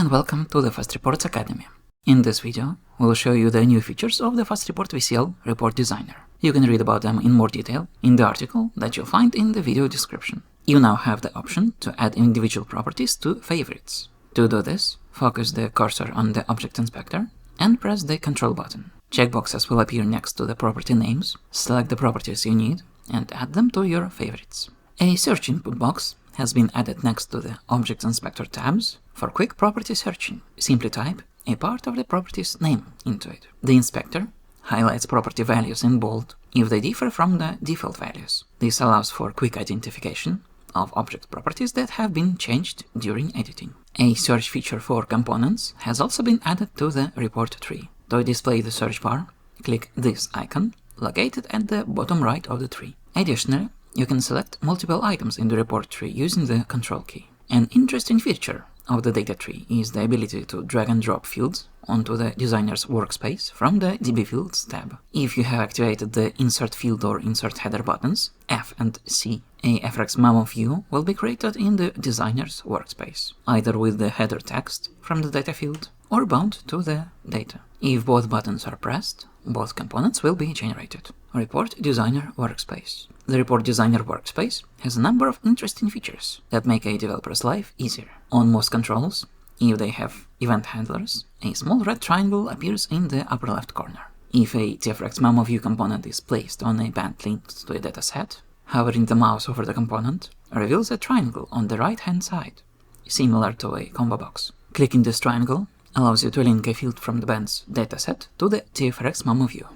and welcome to the FastReports Academy. In this video, we'll show you the new features of the FastReport VCL Report Designer. You can read about them in more detail in the article that you'll find in the video description. You now have the option to add individual properties to favorites. To do this, focus the cursor on the Object Inspector and press the Control button. Checkboxes will appear next to the property names. Select the properties you need and add them to your favorites. A search input box has been added next to the Object Inspector tabs for quick property searching. Simply type a part of the property's name into it. The inspector highlights property values in bold if they differ from the default values. This allows for quick identification of object properties that have been changed during editing. A search feature for components has also been added to the report tree. To display the search bar, click this icon located at the bottom right of the tree. Additionally, you can select multiple items in the report tree using the Control key. An interesting feature of the data tree is the ability to drag and drop fields onto the designer's workspace from the DB Fields tab. If you have activated the Insert Field or Insert Header buttons, F and C, a FRX memo view will be created in the designer's workspace, either with the header text from the data field or bound to the data. If both buttons are pressed, both components will be generated. Report Designer Workspace. The Report Designer Workspace has a number of interesting features that make a developer's life easier. On most controls, if they have event handlers, a small red triangle appears in the upper left corner. If a TFRX memo view component is placed on a band linked to a dataset, hovering the mouse over the component reveals a triangle on the right-hand side, similar to a combo box. Clicking this triangle allows you to link a field from the band's dataset to the TFRX memo view.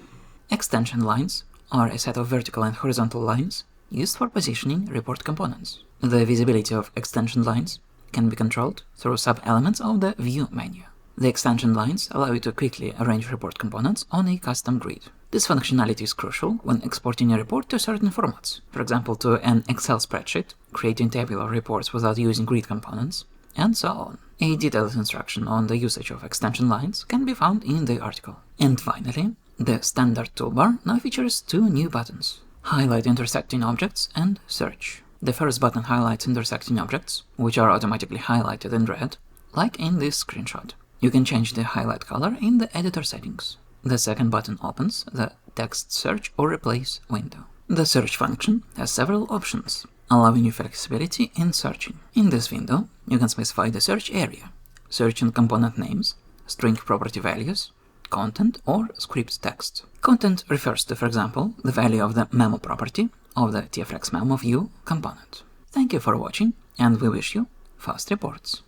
Extension lines are a set of vertical and horizontal lines used for positioning report components. The visibility of extension lines can be controlled through sub-elements of the View menu. The extension lines allow you to quickly arrange report components on a custom grid. This functionality is crucial when exporting a report to certain formats, for example to an Excel spreadsheet, creating tabular reports without using grid components, and so on. A detailed instruction on the usage of extension lines can be found in the article. And finally, the standard toolbar now features two new buttons: Highlight Intersecting Objects and Search. The first button highlights intersecting objects, which are automatically highlighted in red, like in this screenshot. You can change the highlight color in the editor settings. The second button opens the Text Search or Replace window. The search function has several options, allowing you flexibility in searching. In this window, you can specify the search area, searching component names, string property values, content, or script text. Content refers to, for example, the value of the memo property of the TFRX memo view component. Thank you for watching, and we wish you fast reports.